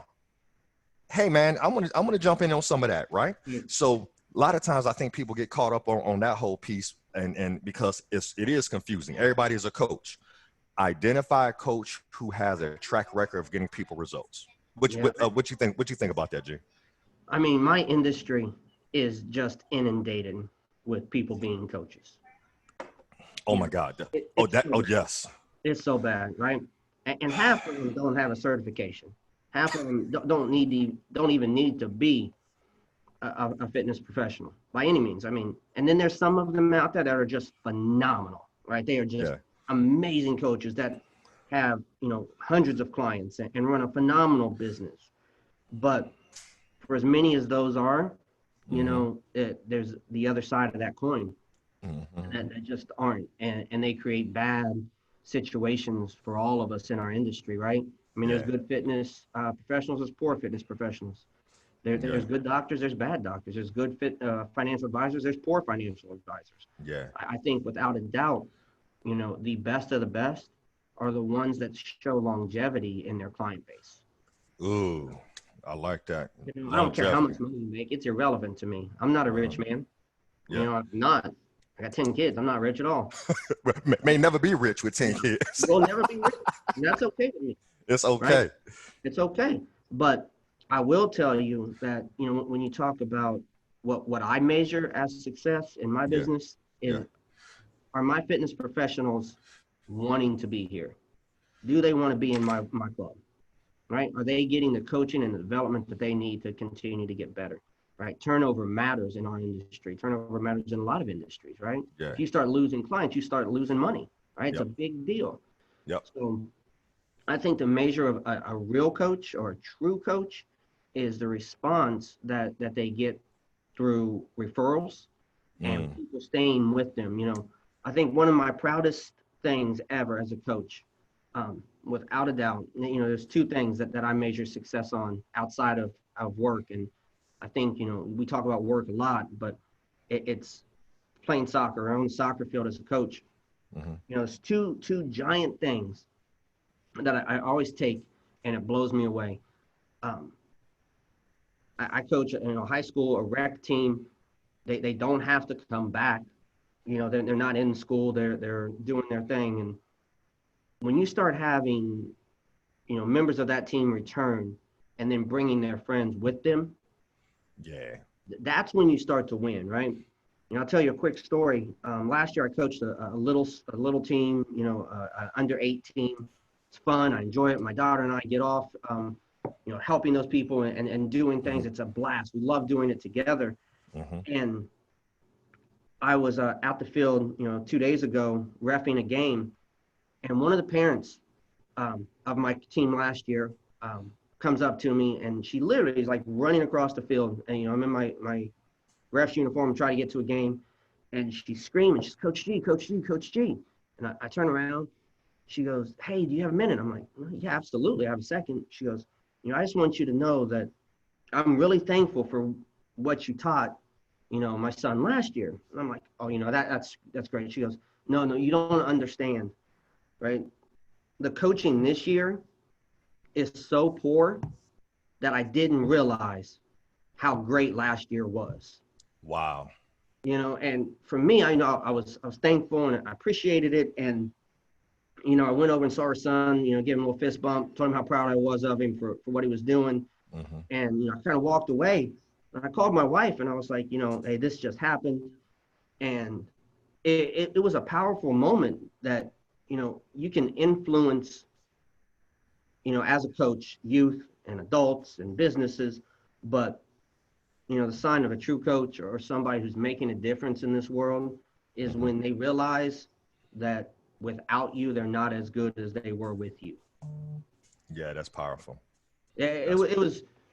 Hey man, I'm gonna jump in on some of that, right? So a lot of times I think people get caught up on that whole piece, and because it is confusing. Everybody is a coach. Identify a coach who has a track record of getting people results. What you think? What you think about that, G? I mean, my industry is just inundated with people being coaches. Oh my God. Yes. It's so bad, right? And half of them don't have a certification. Half of them don't even need to be a fitness professional by any means. I mean, and then there's some of them out there that are just phenomenal, right? They are just amazing coaches that have, hundreds of clients and run a phenomenal business. But for as many as those are, there's the other side of that coin that just aren't, and they create bad situations for all of us in our industry, right? I mean, there's good fitness professionals, there's poor fitness professionals. There's good doctors, there's bad doctors. There's good financial advisors, there's poor financial advisors. Yeah. I think without a doubt, the best of the best are the ones that show longevity in their client base. Ooh, I like that. I don't care how much money you make. It's irrelevant to me. I'm not a rich man. Yeah. I'm not. I got 10 kids. I'm not rich at all. May never be rich with 10 kids. You'll never be rich. And that's okay with me. It's okay. Right? It's okay. But I will tell you that, when you talk about what I measure as success in my business is, are my fitness professionals wanting to be here? Do they want to be in my club? Right? Are they getting the coaching and the development that they need to continue to get better? Right? Turnover matters in our industry. Turnover matters in a lot of industries, right? Yeah. If you start losing clients, you start losing money, right? It's a big deal. Yep. So I think the measure of a real coach or a true coach is the response that they get through referrals and people staying with them. I think one of my proudest things ever as a coach, without a doubt, there's two things that I measure success on outside of work. And I think, we talk about work a lot, but it's playing soccer. I own a soccer field as a coach. It's two giant things that I always take, and it blows me away. I coach high school, a rec team. They don't have to come back. They're not in school. They're doing their thing. And when you start having, members of that team return and then bringing their friends with them, that's when you start to win, right? I'll tell you a quick story. Last year I coached a little team, under 18. It's fun. I enjoy it. My daughter and I get off, helping those people and doing things. It's a blast. We love doing it together. And I was out the field, 2 days ago, reffing a game, and one of the parents of my team last year comes up to me, and she literally is like running across the field. And I'm in my ref's uniform, trying to get to a game, and she's screaming, she's Coach G, Coach G, Coach G. And I turn around. She goes, "Hey, do you have a minute?" I'm like, "Yeah, absolutely. I have a second." She goes, I just want you to know that I'm really thankful for what you taught, my son last year. And I'm like, oh, that's great. She goes, no, you don't understand, right? The coaching this year is so poor that I didn't realize how great last year was. Wow. And for me, I know I was thankful and I appreciated it. And, I went over and saw her son, give him a little fist bump, told him how proud I was of him for what he was doing. Mm-hmm. And, I kind of walked away. And I called my wife and I was like, hey, this just happened. And it was a powerful moment that, you can influence, as a coach, youth and adults and businesses. But, the sign of a true coach or somebody who's making a difference in this world is when they realize that without you, they're not as good as they were with you. Yeah, that's powerful. It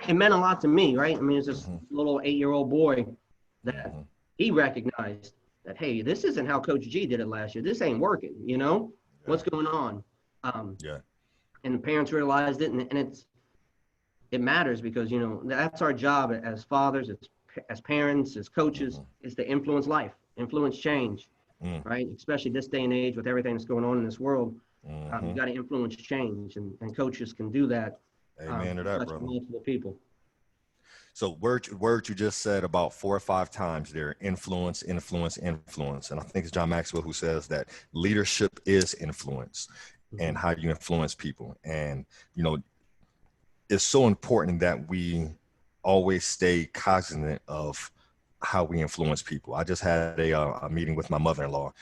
meant a lot to me, right? I mean, it's this little 8-year-old boy that he recognized that, hey, this isn't how Coach G did it last year. This ain't working, What's going on? Yeah. And the parents realized it, and it matters because, that's our job as fathers, as parents, as coaches, is to influence life, influence change, right? Especially this day and age with everything that's going on in this world. You got to influence change, and coaches can do that. Amen to that, brother. Multiple people. So word you just said about 4 or 5 times there, influence, influence, influence. And I think it's John Maxwell who says that leadership is influence and how you influence people. And, it's so important that we always stay cognizant of how we influence people. I just had a meeting with my mother-in-law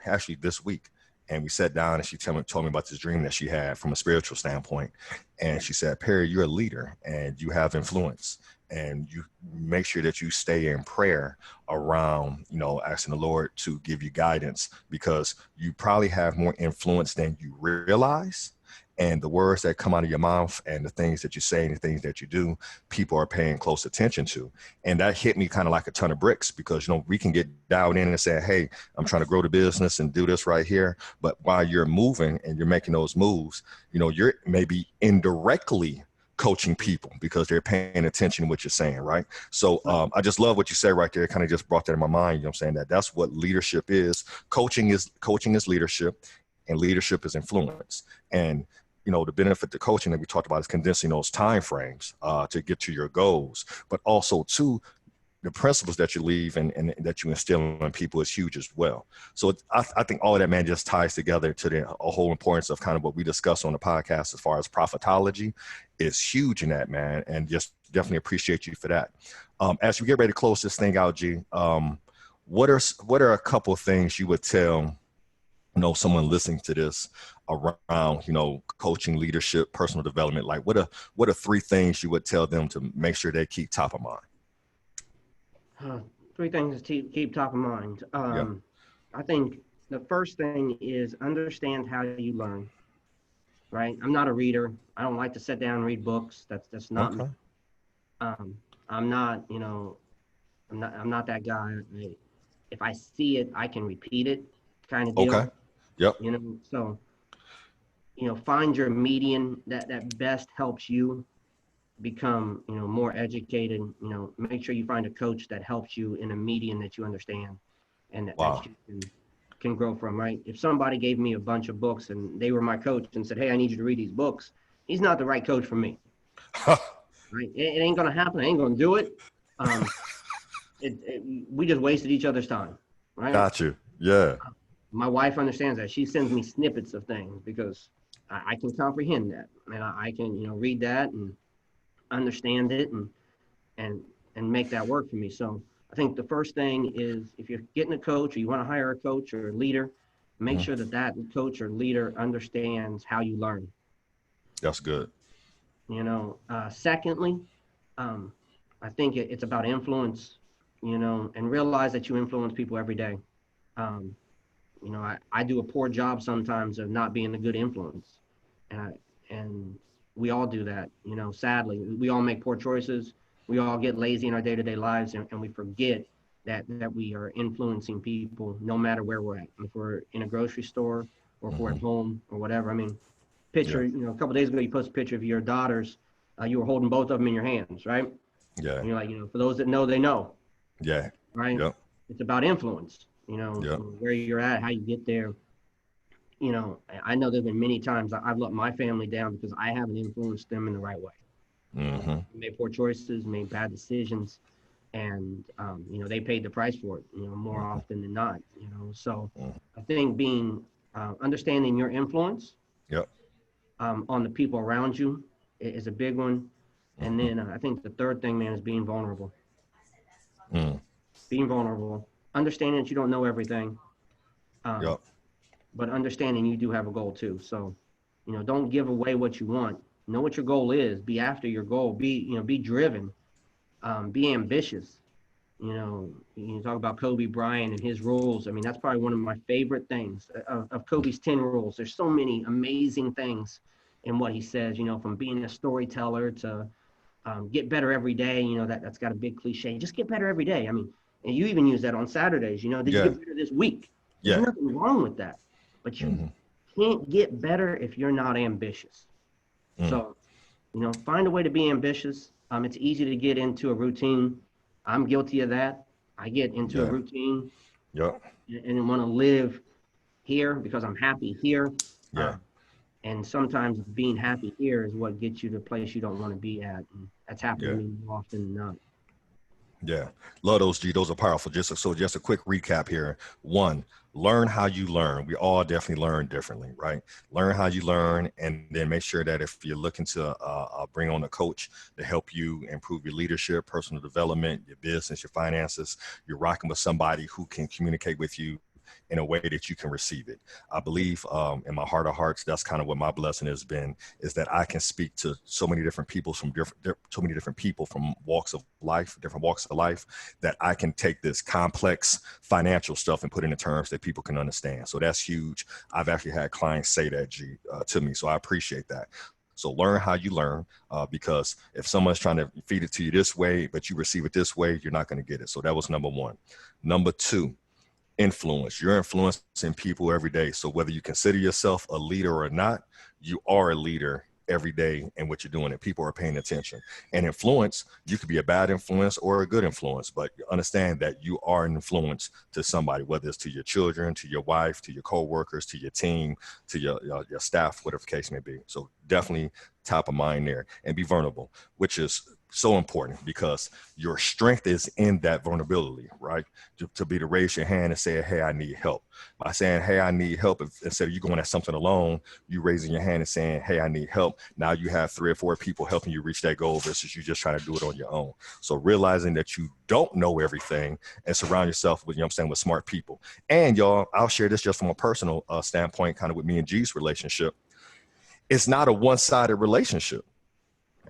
actually this week. And we sat down and she told me about this dream that she had from a spiritual standpoint. And she said, Perry, you're a leader and you have influence, and you make sure that you stay in prayer around, asking the Lord to give you guidance, because you probably have more influence than you realize. And the words that come out of your mouth and the things that you say and the things that you do, people are paying close attention to. And that hit me kind of like a ton of bricks, because, we can get dialed in and say, hey, I'm trying to grow the business and do this right here. But while you're moving and you're making those moves, you're maybe indirectly coaching people because they're paying attention to what you're saying. Right. So I just love what you said right there. It kind of just brought that in my mind. I'm saying that's what leadership is. Coaching is leadership, and leadership is influence. And the benefit to coaching that we talked about is condensing those time frames to get to your goals, but also too, the principles that you leave and that you instill in people is huge as well. So I think all of that, man, just ties together to the whole importance of kind of what we discuss on the podcast as far as profitology is huge in that, man. And just definitely appreciate you for that. As we get ready to close this thing out, G, what are a couple of things you would tell someone listening to this around, coaching, leadership, personal development? Like what are 3 things you would tell them to make sure they keep top of mind? 3 things to keep top of mind. I think the first thing is understand how you learn, right? I'm not a reader. I don't like to sit down and read books. That's not me. I'm not, I'm not that guy. If I see it, I can repeat it, kind of deal. Okay. Yep. So, find your median that best helps you become, more educated. Make sure you find a coach that helps you in a median that you understand and that you can grow from, right? If somebody gave me a bunch of books and they were my coach and said, hey, I need you to read these books, he's not the right coach for me. Right? It ain't going to happen. I ain't going to do it. We just wasted each other's time, right? Got you. Yeah. My wife understands that. She sends me snippets of things because I can comprehend that, and I can, read that and understand it and make that work for me. So I think the first thing is, if you're getting a coach or you want to hire a coach or a leader, make sure that coach or leader understands how you learn. That's good. Secondly, I think it's about influence, and realize that you influence people every day. I do a poor job sometimes of not being a good influence, and we all do that. Sadly, we all make poor choices. We all get lazy in our day-to-day lives, and we forget that we are influencing people no matter where we're at. If we're in a grocery store or if we're at home or whatever. I mean, a couple of days ago, you posted a picture of your daughters you were holding both of them in your hands, right? Yeah. And you're like, for those that know, they know, Yeah. right? Yep. It's about influence, Yep. where you're at, how you get there. I know there've been many times I've let my family down because I haven't influenced them in the right way. Mm-hmm. Made poor choices, made bad decisions, and they paid the price for it, more Mm-hmm. often than not. So Mm-hmm. I think being understanding your influence Yep. on the people around you is a big one. And Mm-hmm. then I think the third thing, man, is being vulnerable. Mm. Being vulnerable, understanding that you don't know everything, um, Yep. but understanding you do have a goal too. So, don't give away what you want. Know what your goal is. Be after your goal. Be driven. Be ambitious. You talk about Kobe Bryant and his rules. I mean, that's probably one of my favorite things of Kobe's 10 rules. There's so many amazing things in what he says, from being a storyteller to get better every day. That's got a big cliche. Just get better every day. I mean, and you even use that on Saturdays. Did you Yeah. get better this week? There's Yeah. nothing wrong with that. But you Mm-hmm. can't get better if you're not ambitious. Mm. So, find a way to be ambitious. It's easy to get into a routine. I'm guilty of that. I get into a Yeah. routine Yep. and want to live here because I'm happy here. Yeah. Um, and sometimes being happy here is what gets you to a place you don't want to be at. And that's happened to Yeah. me more often than not. Yeah, love those, G. Those are powerful. Just a quick recap here. One, learn how you learn. We all definitely learn differently, right? Learn how you learn, and then make sure that if you're looking to bring on a coach to help you improve your leadership, personal development, your business, your finances, you're rocking with somebody who can communicate with you in a way that you can receive it. I believe in my heart of hearts, that's kind of what my blessing has been, is that I can speak to so many different people so many different people from different walks of life, that I can take this complex financial stuff and put it in terms that people can understand. So that's huge. I've actually had clients say that, G, to me. So I appreciate that. So learn how you learn, because if someone's trying to feed it to you this way, but you receive it this way, you're not going to get it. So that was number one. Number two, influence. You're influencing people every day. So whether you consider yourself a leader or not, you are a leader every day in what you're doing, and people are paying attention. And influence, you could be a bad influence or a good influence, but understand that you are an influence to somebody, whether it's to your children, to your wife, to your coworkers, to your team, to your staff, whatever the case may be. So definitely top of mind there, and be vulnerable, which is so important, because your strength is in that vulnerability, right? To be to raise your hand and say, hey, I need help. By saying, hey, I need help, instead of you going at something alone, you raising your hand and saying, hey, I need help. Now you have 3 or 4 people helping you reach that goal versus you just trying to do it on your own. So realizing that you don't know everything, and surround yourself with, with smart people. And y'all, I'll share this just from a personal standpoint, kind of with me and G's relationship. It's not a one-sided relationship.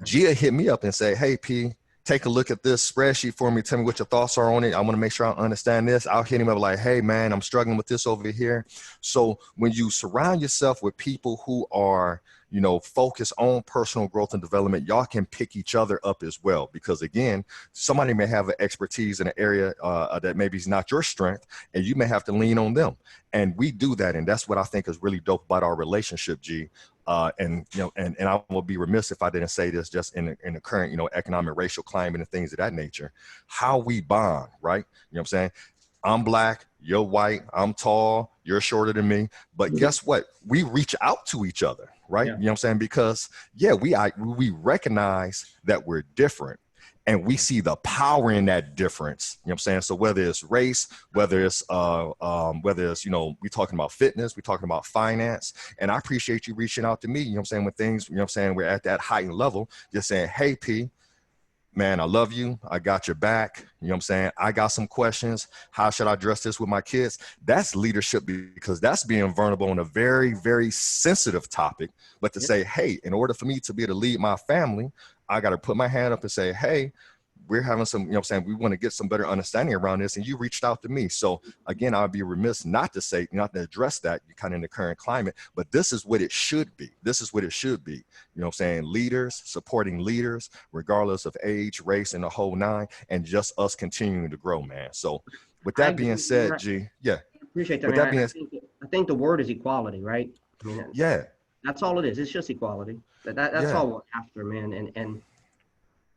Gia hit me up and say, hey, P, take a look at this spreadsheet for me. Tell me what your thoughts are on it. I want to make sure I understand this. I'll hit him up like, hey, man, I'm struggling with this over here. So when you surround yourself with people who are, focus on personal growth and development, y'all can pick each other up as well. Because again, somebody may have an expertise in an area that maybe is not your strength, and you may have to lean on them. And we do that. And that's what I think is really dope about our relationship, G. And I will be remiss if I didn't say this, just in the current, economic, racial climate and things of that nature, how we bond, right? You know what I'm saying? I'm black, you're white, I'm tall, you're shorter than me. But guess what? We reach out to each other, right? Yeah. You know what I'm saying? Because we recognize that we're different, and we see the power in that difference. You know what I'm saying? So whether it's race, whether it's we talking about fitness, we talking about finance, and I appreciate you reaching out to me. You know what I'm saying? When things, we're at that heightened level, just saying, hey, P, man, I love you. I got your back. You know what I'm saying? I got some questions. How should I address this with my kids? That's leadership, because that's being vulnerable on a very, very sensitive topic. But to say, hey, in order for me to be able to lead my family, I got to put my hand up and say, hey, we're having some, we want to get some better understanding around this. And you reached out to me. So again, I'd be remiss not to address that kind of in the current climate, but this is what it should be. This is what it should be. Leaders supporting leaders, regardless of age, race, and the whole nine, and just us continuing to grow, man. So with I that being agree. said, G, yeah, Appreciate that, with man. that being, I think the word is equality, right? I mean, yeah, That's all it is. It's just equality. That's Yeah. all we're after, man. And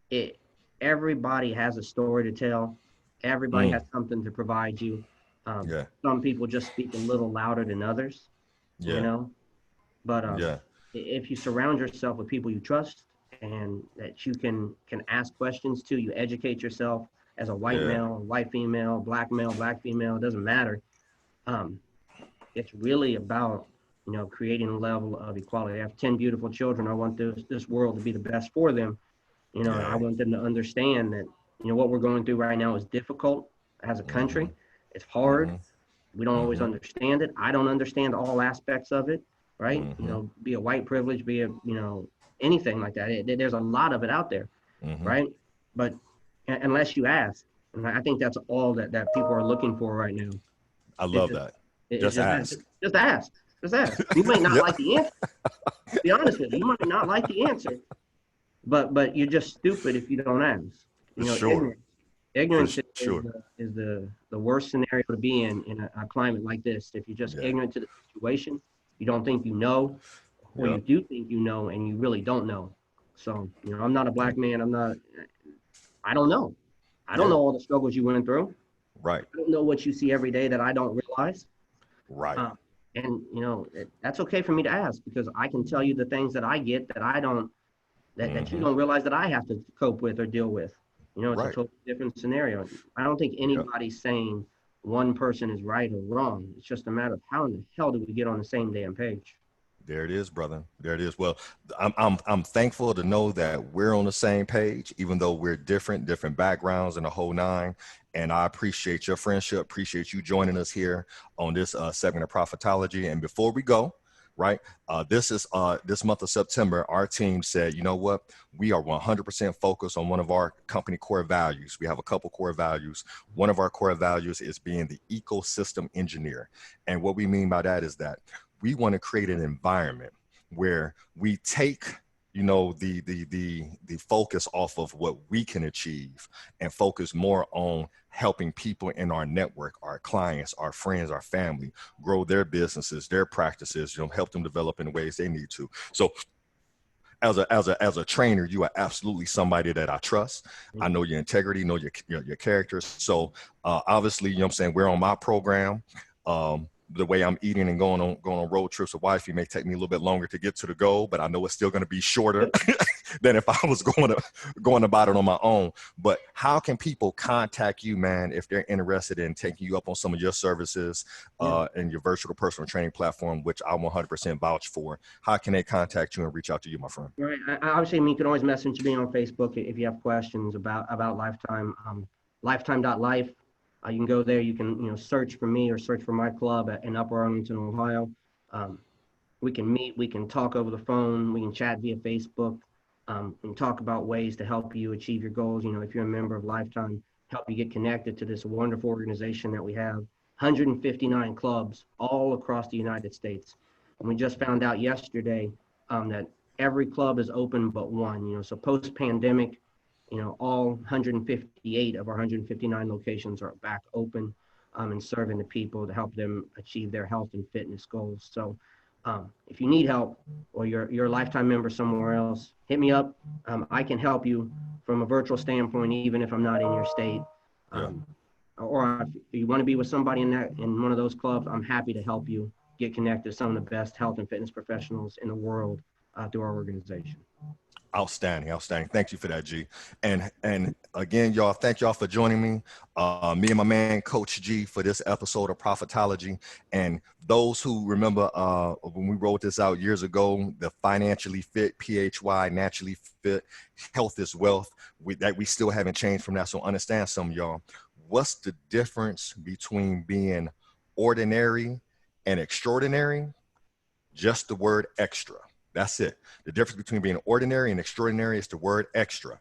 it everybody has a story to tell. Everybody Mm, has something to provide you. yeah. Some people just speak a little louder than others, you Yeah. know. But Yeah. if you surround yourself with people you trust and that you can ask questions to, you educate yourself as a white Yeah. male, white female, black female, it doesn't matter. Um, it's really about creating a level of equality. I have 10 beautiful children. I want this world to be the best for them. I Yeah. want them to understand that what we're going through right now is difficult as a Mm-hmm. country. It's hard. Mm-hmm. We don't always Mm-hmm. understand it. I don't understand all aspects of it, right? Mm-hmm. Be a white privilege, be a anything like that. There's a lot of it out there, Mm-hmm. right? But unless you ask, and I think that's all that people are looking for right now. I Is love just that. is Just just that. ask. Just ask. Just ask. You may not Yeah. like the answer. Be honest with you. You might not like the answer, but you're just stupid if you don't ask. For sure. Ignorance. For Ignorance is sure. the worst scenario to be in a climate like this. If you're just Yeah. ignorant to the situation, you don't think you know, or you Yep. do think you know and you really don't know. So, I'm not a black man. I don't know. I don't Yeah. know all the struggles you went through. Right. I don't know what you see every day that I don't realize. Right. Uh, and that's okay for me to ask because I can tell you the things that I get that I don't that you Mm-hmm. don't realize that I have to cope with or deal with. It's a Right. totally different scenario. I don't think Yep. anybody's saying one person is right or wrong. It's just a matter of how in the hell do we get on the same damn page? There it is, brother. There it is. Well, I'm thankful to know that we're on the same page, even though we're different backgrounds and the whole nine. And I appreciate your friendship. Appreciate you joining us here on this segment of Prophetology. And before we go, right, this month of September, our team said, you know what, we are 100% focused on one of our company core values. We have a couple core values. One of our core values is being the ecosystem engineer. And what we mean by that is that we want to create an environment where we take the focus off of what we can achieve and focus more on helping people in our network, our clients, our friends, our family grow their businesses, their practices, help them develop in the ways they need to. So as a trainer, you are absolutely somebody that I trust. I know your integrity, know your characters. So obviously, what I'm saying, we're on my program. The way I'm eating and going on road trips with wifey may take me a little bit longer to get to the goal, but I know it's still going to be shorter than if I was going about it on my own. But how can people contact you, man, if they're interested in taking you up on some of your services Yeah. and your virtual personal training platform, which I 100% vouch for? How can they contact you and reach out to you, my friend? Right. Obviously, you can always message me on Facebook if you have questions about Lifetime. Lifetime.life. You can go there. You can search for me or search for my club in Upper Arlington, Ohio. Um, we can meet. We can talk over the phone. We can chat via Facebook. And talk about ways to help you achieve your goals. If you're a member of Lifetime, help you get connected to this wonderful organization that we have. 159 clubs all across the United States. And we just found out yesterday that every club is open but one. So post-pandemic, all 158 of our 159 locations are back open and serving the people to help them achieve their health and fitness goals. So if you need help or you're a Lifetime member somewhere else, hit me up. I can help you from a virtual standpoint, even if I'm not in your state. Yeah. Um, or if you want to be with somebody in one of those clubs, I'm happy to help you get connected to some of the best health and fitness professionals in the world through our organization. Outstanding, outstanding. Thank you for that, G. And again, y'all, thank y'all for joining me. Me and my man, Coach G, for this episode of Prophetology. And those who remember when we wrote this out years ago, the financially fit, PHY, naturally fit, health is wealth. We still haven't changed from that. So understand some of y'all. What's the difference between being ordinary and extraordinary? Just the word extra. That's it. The difference between being ordinary and extraordinary is the word extra.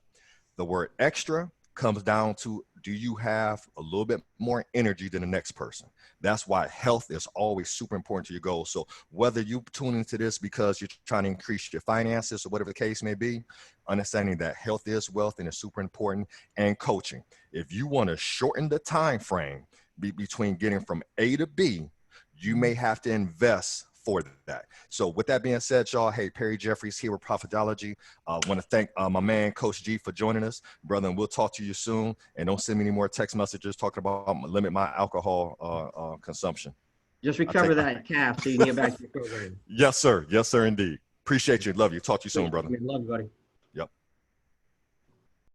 The word extra comes down to, do you have a little bit more energy than the next person? That's why health is always super important to your goals. So whether you tune into this because you're trying to increase your finances or whatever the case may be, understanding that health is wealth and is super important, and coaching. If you want to shorten the time frame between getting from A to B, you may have to invest for that. So with that being said, y'all, hey, Perry Jeffries here with Profitology. Want to thank my man, Coach G, for joining us, brother, and we'll talk to you soon. And don't send me any more text messages talking about limit my alcohol consumption. Just recover that calf so you can get back to your program. Yes, sir. Yes, sir, indeed. Appreciate you. Love you. Talk to you soon, brother. Love you, buddy.